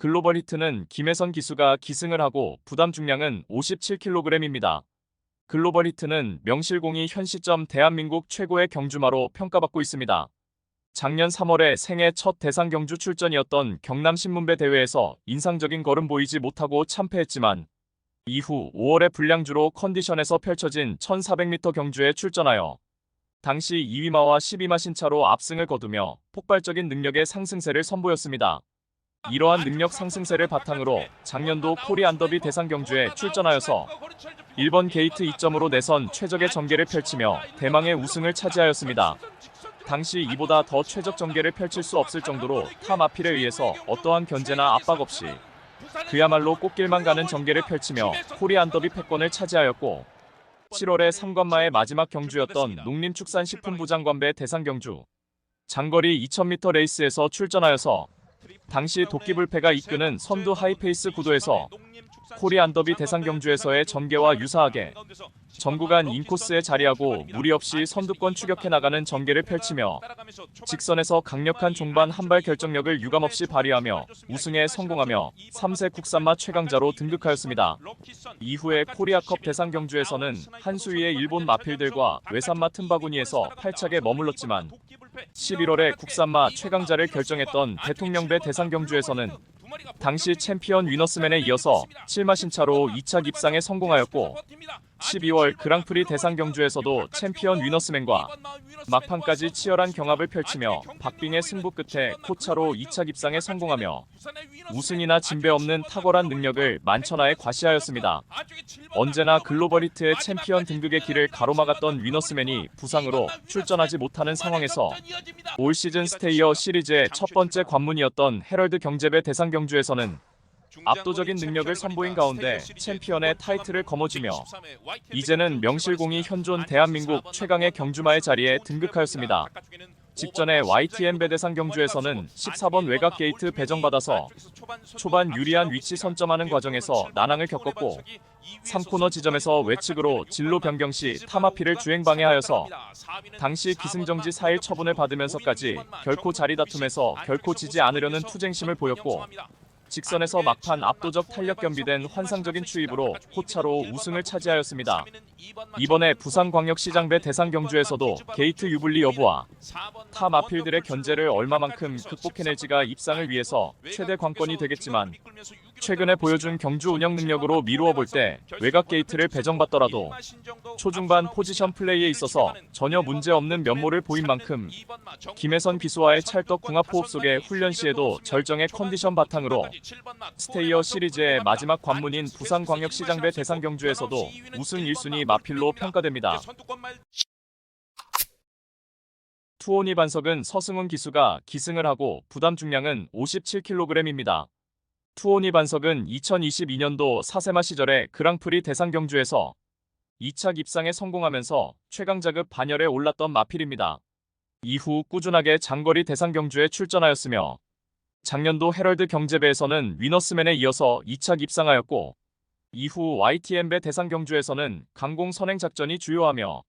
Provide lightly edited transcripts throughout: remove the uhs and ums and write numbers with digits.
글로벌 히트는 김혜선 기수가 기승을 하고 부담 중량은 57kg입니다. 글로벌 히트는 명실공히 현 시점 대한민국 최고의 경주마로 평가받고 있습니다. 작년 3월에 생애 첫 대상 경주 출전이었던 경남신문배 대회에서 인상적인 걸음 보이지 못하고 참패했지만 이후 5월에 불량주로 컨디션에서 펼쳐진 1400m 경주에 출전하여 당시 2위마와 12마 신차로 압승을 거두며 폭발적인 능력의 상승세를 선보였습니다. 이러한 능력 상승세를 바탕으로 작년도 코리 안더비 대상 경주에 출전하여서 1번 게이트 2점으로 내선 최적의 전개를 펼치며 대망의 우승을 차지하였습니다. 당시 이보다 더 최적 전개를 펼칠 수 없을 정도로 타 마필에 의해서 어떠한 견제나 압박 없이 그야말로 꽃길만 가는 전개를 펼치며 코리 안더비 패권을 차지하였고 7월에 3관마의 마지막 경주였던 농림축산식품부 장관배 대상 경주 장거리 2000m 레이스에서 출전하여서 당시 도끼불패가 이끄는 선두 하이페이스 구도에서 코리 안더비 대상 경주에서의 전개와 유사하게 전구간 인코스에 자리하고 무리 없이 선두권 추격해 나가는 전개를 펼치며 직선에서 강력한 종반 한발 결정력을 유감없이 발휘하며 우승에 성공하며 3세 국산마 최강자로 등극하였습니다. 이후에 코리아컵 대상 경주에서는 한수위의 일본 마필들과 외산마 틈바구니에서 팔차게 머물렀지만 11월에 국산마 최강자를 결정했던 대통령배 대상 경주에서는 당시 챔피언 위너스맨에 이어서 7마 신차로 2차 입상에 성공하였고 12월 그랑프리 대상 경주에서도 챔피언 위너스맨과 막판까지 치열한 경합을 펼치며 박빙의 승부 끝에 코차로 2차 입상에 성공하며 우승이나 진배 없는 탁월한 능력을 만천하에 과시하였습니다. 언제나 글로벌 히트의 챔피언 등극의 길을 가로막았던 위너스맨이 부상으로 출전하지 못하는 상황에서 올 시즌 스테이어 시리즈의 첫 번째 관문이었던 헤럴드 경제배 대상 경주에서는 압도적인 능력을 선보인 가운데 챔피언의 타이틀을 거머쥐며 이제는 명실공히 현존 대한민국 최강의 경주마의 자리에 등극하였습니다. 직전에 YTN배 대상 경주에서는 14번 외곽 게이트 배정받아서 초반 유리한 위치 선점하는 과정에서 난항을 겪었고 3코너 지점에서 외측으로 진로 변경 시 타마피를 주행 방해하여서 당시 기승정지 4일 처분을 받으면서까지 결코 자리 다툼에서 결코 지지 않으려는 투쟁심을 보였고 직선에서 막판 압도적 탄력 겸비된 환상적인 추입으로 코차로 우승을 차지하였습니다. 이번에 부산광역시장배 대상 경주에서도 게이트 유불리 여부와 타 마필들의 견제를 얼마만큼 극복해낼지가 입상을 위해서 최대 관건이 되겠지만 최근에 보여준 경주 운영 능력으로 미루어 볼 때 외곽 게이트를 배정받더라도 초중반 포지션 플레이에 있어서 전혀 문제없는 면모를 보인 만큼 김혜선 기수와의 찰떡 궁합 호흡 속의 훈련 시에도 절정의 컨디션 바탕으로 스테이어 시리즈의 마지막 관문인 부산광역시장배 대상 경주에서도 우승 1순위 마필로 평가됩니다. 투오니 반석은 서승훈 기수가 기승을 하고 부담 중량은 57kg입니다. 투오니 반석은 2022년도 사세마 시절에 그랑프리 대상 경주에서 2차 입상에 성공하면서 최강자급 반열에 올랐던 마필입니다. 이후 꾸준하게 장거리 대상 경주에 출전하였으며 작년도 헤럴드 경제배에서는 위너스맨에 이어서 2차 입상하였고 이후 YTN배 대상 경주에서는 강공 선행 작전이 주요하며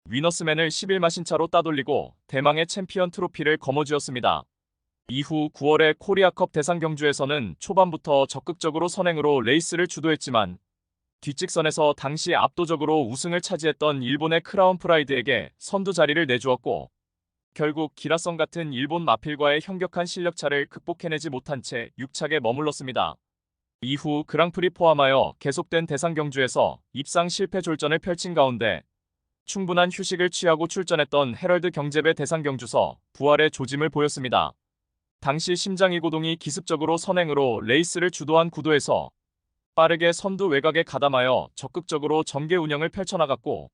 위너스맨을 11마 신차로 따돌리고 대망의 챔피언 트로피를 거머쥐었습니다. 이후 9월의 코리아컵 대상 경주에서는 초반부터 적극적으로 선행으로 레이스를 주도했지만 뒷직선에서 당시 압도적으로 우승을 차지했던 일본의 크라운 프라이드에게 선두 자리를 내주었고 결국 기라성 같은 일본 마필과의 현격한 실력차를 극복해내지 못한 채 6착에 머물렀습니다. 이후 그랑프리 포함하여 계속된 대상 경주에서 입상 실패 졸전을 펼친 가운데 충분한 휴식을 취하고 출전했던 헤럴드 경제배 대상 경주서 부활의 조짐을 보였습니다. 당시 심장이고동이 기습적으로 선행으로 레이스를 주도한 구도에서 빠르게 선두 외곽에 가담하여 적극적으로 전개 운영을 펼쳐나갔고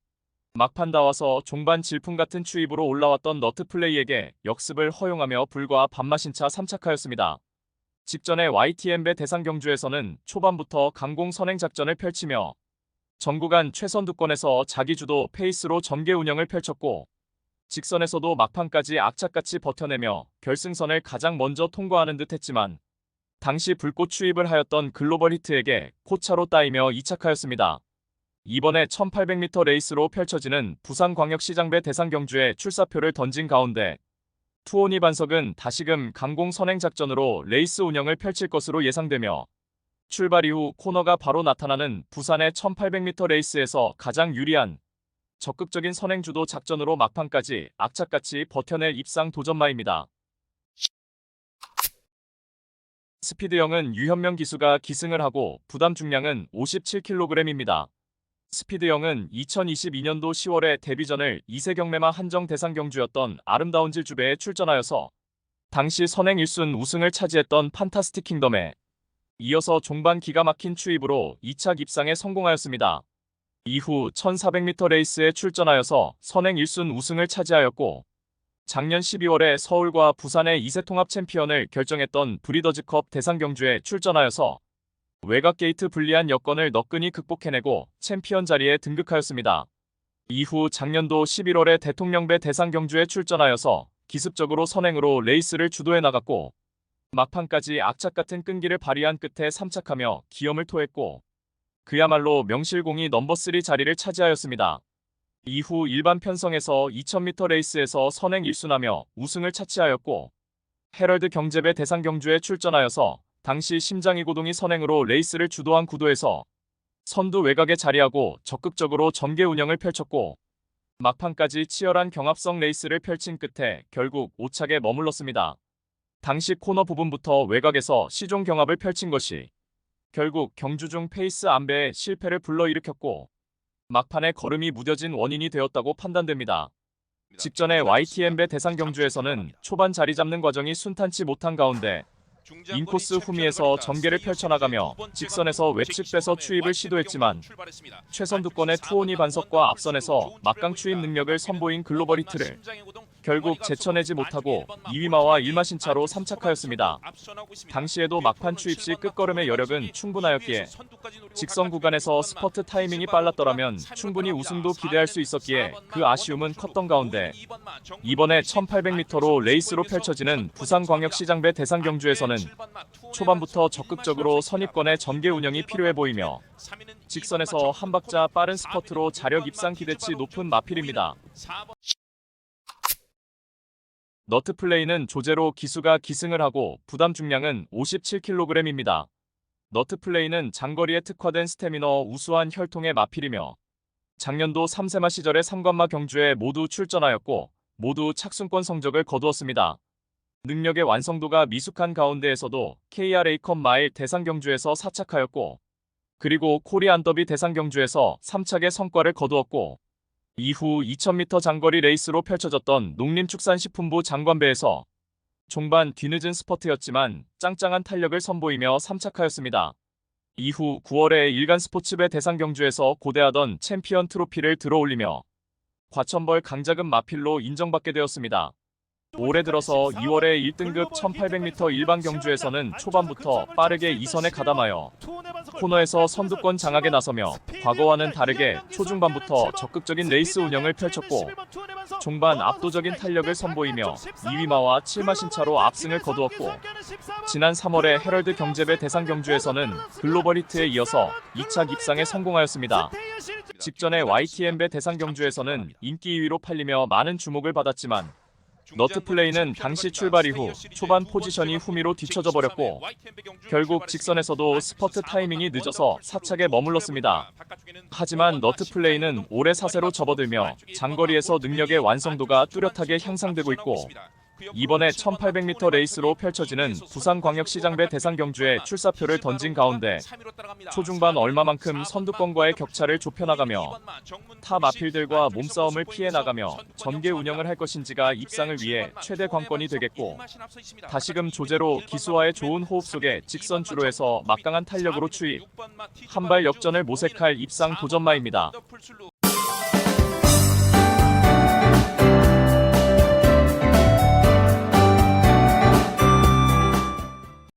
막판 다와서 종반 질풍 같은 추입으로 올라왔던 너트 플레이에게 역습을 허용하며 불과 반마신차 3착하였습니다. 직전에 YTN배 대상 경주에서는 초반부터 강공 선행 작전을 펼치며 전구간 최선두권에서 자기주도 페이스로 전개 운영을 펼쳤고 직선에서도 막판까지 악착같이 버텨내며 결승선을 가장 먼저 통과하는 듯 했지만 당시 불꽃 추입을 하였던 글로벌 히트에게 코차로 따이며 2착하였습니다. 이번에 1800m 레이스로 펼쳐지는 부산광역시장배 대상 경주에 출사표를 던진 가운데 투오니 반석은 다시금 강공 선행 작전으로 레이스 운영을 펼칠 것으로 예상되며 출발 이후 코너가 바로 나타나는 부산의 1800m 레이스에서 가장 유리한 적극적인 선행 주도 작전으로 막판까지 악착같이 버텨낼 입상 도전마입니다. 스피드형은 유현명 기수가 기승을 하고 부담 중량은 57kg입니다. 스피드형은 2022년도 10월에 데뷔전을 2세 경매마 한정 대상 경주였던 아름다운 질주배에 출전하여서 당시 선행 1순 우승을 차지했던 판타스틱 킹덤에 이어서 종반 기가 막힌 추입으로 2차 입상에 성공하였습니다. 이후 1400m 레이스에 출전하여서 선행 1순 우승을 차지하였고 작년 12월에 서울과 부산의 2세 통합 챔피언을 결정했던 브리더즈컵 대상 경주에 출전하여서 외곽 게이트 불리한 여건을 너끈히 극복해내고 챔피언 자리에 등극하였습니다. 이후 작년도 11월에 대통령배 대상 경주에 출전하여서 기습적으로 선행으로 레이스를 주도해 나갔고 막판까지 악착같은 끈기를 발휘한 끝에 3착하며 기염을 토했고 그야말로 명실공히 넘버3 자리를 차지하였습니다. 이후 일반 편성에서 2000m 레이스에서 선행 1순하며 우승을 차지하였고 헤럴드 경제배 대상 경주에 출전하여서 당시 심장이 고동이 선행으로 레이스를 주도한 구도에서 선두 외곽에 자리하고 적극적으로 전개 운영을 펼쳤고 막판까지 치열한 경합성 레이스를 펼친 끝에 결국 5착에 머물렀습니다. 당시 코너 부분부터 외곽에서 시종 경합을 펼친 것이 결국 경주 중 페이스 안배에 실패를 불러일으켰고 막판에 걸음이 무뎌진 원인이 되었다고 판단됩니다. 직전에 YTN배 대상 경주에서는 초반 자리 잡는 과정이 순탄치 못한 가운데 인코스 후미에서 전개를 펼쳐나가며 직선에서 외측 빼서 추입을 시도했지만 최선두권의 투오니 반석과 앞선에서 막강 추입 능력을 선보인 글로벌 히트를 결국 제쳐내지 못하고 2위마와 1마신차로 3착하였습니다. 당시에도 막판 추입 시 끝걸음의 여력은 충분하였기에 직선 구간에서 스퍼트 타이밍이 빨랐더라면 충분히 우승도 기대할 수 있었기에 그 아쉬움은 컸던 가운데 이번에 1800m로 레이스로 펼쳐지는 부산광역시장배 대상 경주에서는 초반부터 적극적으로 선입권의 전개 운영이 필요해 보이며 직선에서 한 박자 빠른 스퍼트로 자력 입상 기대치 높은 마필입니다. 너트 플레이는 조제로 기수가 기승을 하고 부담 중량은 57kg입니다. 너트 플레이는 장거리에 특화된 스태미너 우수한 혈통의 마필이며 작년도 3세마 시절의 3관마 경주에 모두 출전하였고 모두 착순권 성적을 거두었습니다. 능력의 완성도가 미숙한 가운데에서도 KRA컵 마일 대상 경주에서 4착하였고 그리고 코리안 더비 대상 경주에서 3착의 성과를 거두었고 이후 2000m 장거리 레이스로 펼쳐졌던 농림축산식품부 장관배에서 종반 뒤늦은 스퍼트였지만 짱짱한 탄력을 선보이며 3착하였습니다. 이후 9월에 일간 스포츠배 대상 경주에서 고대하던 챔피언 트로피를 들어올리며 과천벌 강자급 마필로 인정받게 되었습니다. 올해 들어서 2월에 1등급 1800m 일반 경주에서는 초반부터 빠르게 2선에 가담하여 코너에서 선두권 장악에 나서며 과거와는 다르게 초중반부터 적극적인 레이스 운영을 펼쳤고 종반 압도적인 탄력을 선보이며 2위마와 7마신차로 압승을 거두었고 지난 3월에 헤럴드 경제배 대상 경주에서는 글로벌 히트에 이어서 2차 입상에 성공하였습니다. 직전에 YTN배 대상 경주에서는 인기 2위로 팔리며 많은 주목을 받았지만 너트 플레이는 당시 출발 이후 초반 포지션이 후미로 뒤쳐져 버렸고 결국 직선에서도 스퍼트 타이밍이 늦어서 4착에 머물렀습니다. 하지만 너트 플레이는 올해 4세로 접어들며 장거리에서 능력의 완성도가 뚜렷하게 향상되고 있고 이번에 1800m 레이스로 펼쳐지는 부산광역시장배 대상 경주에 출사표를 던진 가운데 초중반 얼마만큼 선두권과의 격차를 좁혀나가며 타 마필들과 몸싸움을 피해나가며 전개 운영을 할 것인지가 입상을 위해 최대 관건이 되겠고 다시금 조제로 기수와의 좋은 호흡 속에 직선 주로에서 막강한 탄력으로 추입, 한발 역전을 모색할 입상 도전마입니다.